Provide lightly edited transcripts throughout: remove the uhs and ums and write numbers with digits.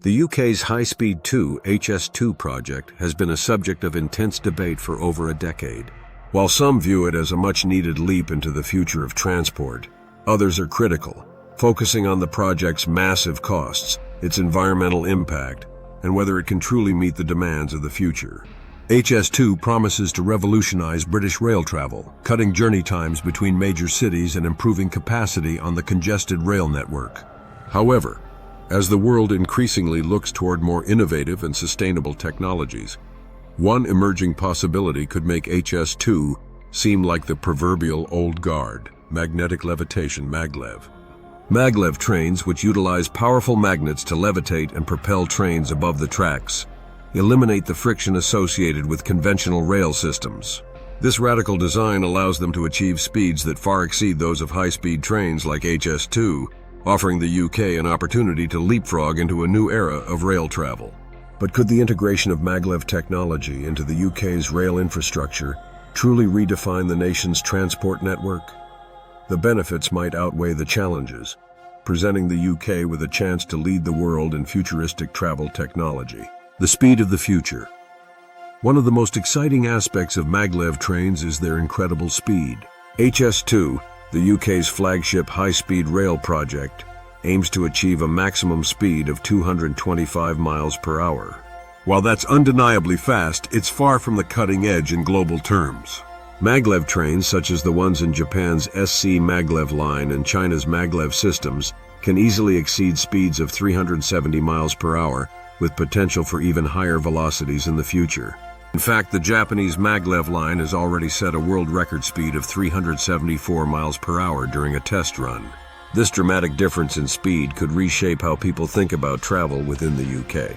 The UK's High-Speed 2 HS2 project has been a subject of intense debate for over a decade. While some view it as a much-needed leap into the future of transport, others are critical, focusing on the project's massive costs, its environmental impact, and whether it can truly meet the demands of the future. HS2 promises to revolutionize British rail travel, cutting journey times between major cities and improving capacity on the congested rail network. However, as the world increasingly looks toward more innovative and sustainable technologies, one emerging possibility could make HS2 seem like the proverbial old guard, magnetic levitation maglev. Maglev trains, which utilize powerful magnets to levitate and propel trains above the tracks, eliminate the friction associated with conventional rail systems. This radical design allows them to achieve speeds that far exceed those of high-speed trains like HS2, offering the UK an opportunity to leapfrog into a new era of rail travel. But could the integration of maglev technology into the UK's rail infrastructure truly redefine the nation's transport network? The benefits might outweigh the challenges, presenting the UK with a chance to lead the world in futuristic travel technology. The speed of the future. One of the most exciting aspects of maglev trains is their incredible speed. HS2, the UK's flagship high-speed rail project, aims to achieve a maximum speed of 225 miles per hour. While that's undeniably fast, it's far from the cutting edge in global terms. Maglev trains, such as the ones in Japan's SC Maglev line and China's Maglev systems, can easily exceed speeds of 370 miles per hour, with potential for even higher velocities in the future. In fact, the Japanese Maglev line has already set a world record speed of 374 miles per hour during a test run. This dramatic difference in speed could reshape how people think about travel within the UK.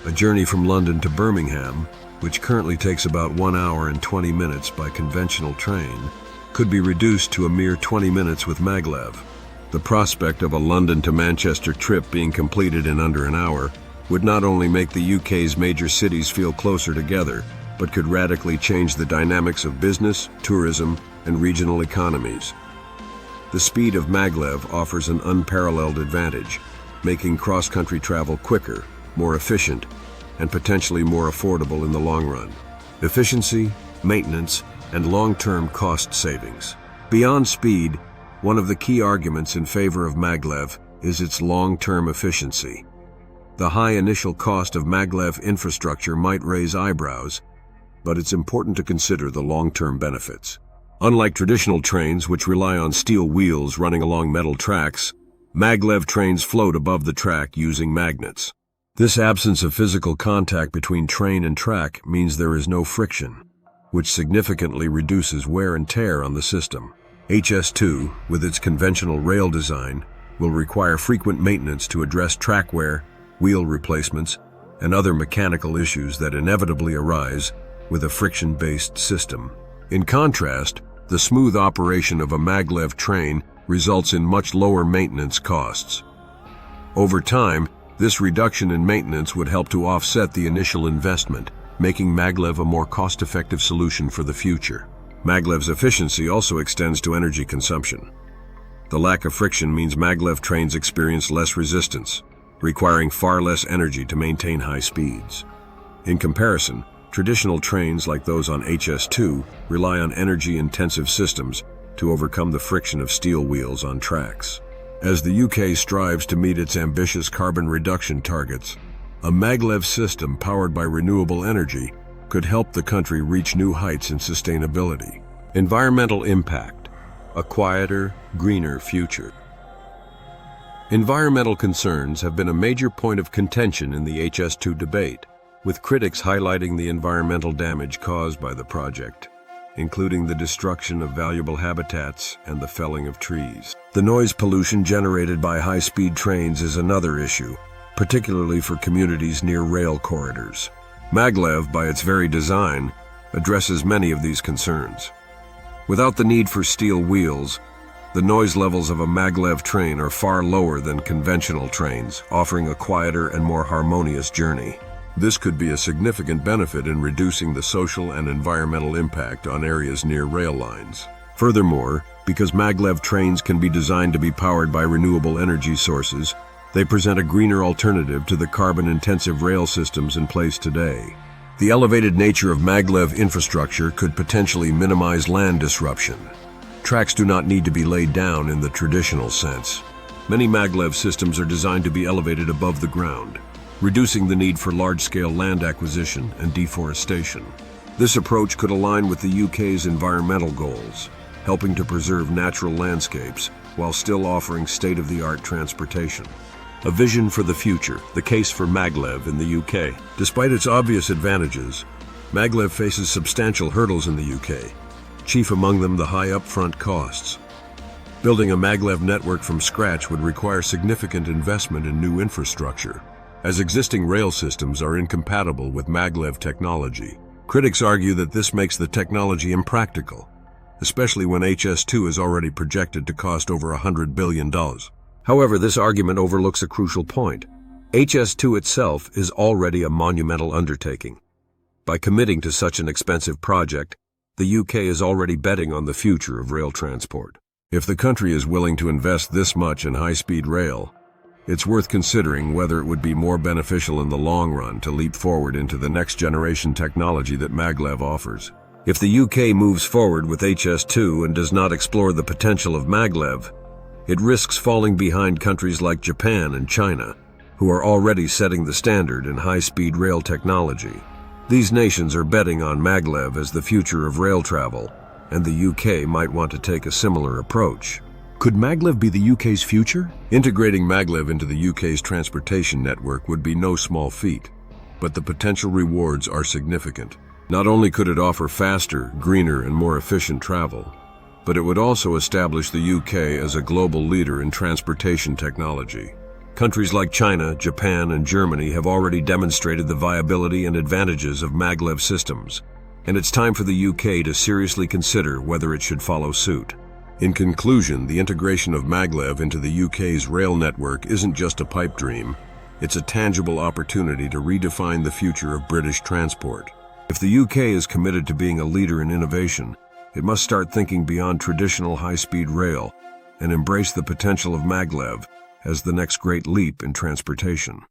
A journey from London to Birmingham, which currently takes about 1 hour and 20 minutes by conventional train, could be reduced to a mere 20 minutes with maglev. The prospect of a London to Manchester trip being completed in under an hour would not only make the UK's major cities feel closer together, but could radically change the dynamics of business, tourism, and regional economies. The speed of maglev offers an unparalleled advantage, making cross-country travel quicker, more efficient, and potentially more affordable in the long run. Efficiency, maintenance, and long-term cost savings. Beyond speed, one of the key arguments in favor of maglev is its long-term efficiency. The high initial cost of maglev infrastructure might raise eyebrows, but it's important to consider the long-term benefits. Unlike traditional trains, which rely on steel wheels running along metal tracks, maglev trains float above the track using magnets. This absence of physical contact between train and track means there is no friction, which significantly reduces wear and tear on the system. HS2, with its conventional rail design, will require frequent maintenance to address track wear, wheel replacements, and other mechanical issues that inevitably arise with a friction-based system. In contrast, the smooth operation of a maglev train results in much lower maintenance costs. Over time, this reduction in maintenance would help to offset the initial investment, making maglev a more cost-effective solution for the future. Maglev's efficiency also extends to energy consumption. The lack of friction means maglev trains experience less resistance, requiring far less energy to maintain high speeds. In comparison, traditional trains like those on HS2 rely on energy-intensive systems to overcome the friction of steel wheels on tracks. As the UK strives to meet its ambitious carbon reduction targets, a maglev system powered by renewable energy could help the country reach new heights in sustainability. Environmental impact: a quieter, greener future. Environmental concerns have been a major point of contention in the HS2 debate, with critics highlighting the environmental damage caused by the project, including the destruction of valuable habitats and the felling of trees. The noise pollution generated by high-speed trains is another issue, particularly for communities near rail corridors. Maglev, by its very design, addresses many of these concerns. Without the need for steel wheels, the noise levels of a maglev train are far lower than conventional trains, offering a quieter and more harmonious journey. This could be a significant benefit in reducing the social and environmental impact on areas near rail lines. Furthermore, because maglev trains can be designed to be powered by renewable energy sources, They present a greener alternative to the carbon-intensive rail systems in place today. The elevated nature of Maglev infrastructure could potentially minimize land disruption. Tracks do not need to be laid down in the traditional sense. Many Maglev systems are designed to be elevated above the ground, reducing the need for large-scale land acquisition and deforestation. This approach could align with the UK's environmental goals, helping to preserve natural landscapes while still offering state-of-the-art transportation. A vision for the future, the case for Maglev in the UK. Despite its obvious advantages, Maglev faces substantial hurdles in the UK, chief among them the high upfront costs. Building a Maglev network from scratch would require significant investment in new infrastructure, as existing rail systems are incompatible with Maglev technology. Critics argue that this makes the technology impractical, especially when HS2 is already projected to cost over $100 billion. However, this argument overlooks a crucial point. HS2 itself is already a monumental undertaking. By committing to such an expensive project, the UK is already betting on the future of rail transport. If the country is willing to invest this much in high-speed rail, it's worth considering whether it would be more beneficial in the long run to leap forward into the next-generation technology that Maglev offers. If the UK moves forward with HS2 and does not explore the potential of Maglev, it risks falling behind countries like Japan and China, who are already setting the standard in high-speed rail technology. These nations are betting on Maglev as the future of rail travel, and the UK might want to take a similar approach. Could Maglev be the UK's future? Integrating Maglev into the UK's transportation network would be no small feat, but the potential rewards are significant. Not only could it offer faster, greener, and more efficient travel, but it would also establish the UK as a global leader in transportation technology. Countries like China, Japan, and Germany have already demonstrated the viability and advantages of Maglev systems, and it's time for the UK to seriously consider whether it should follow suit. In conclusion, the integration of Maglev into the UK's rail network isn't just a pipe dream, it's a tangible opportunity to redefine the future of British transport. If the UK is committed to being a leader in innovation, it must start thinking beyond traditional high-speed rail and embrace the potential of Maglev as the next great leap in transportation.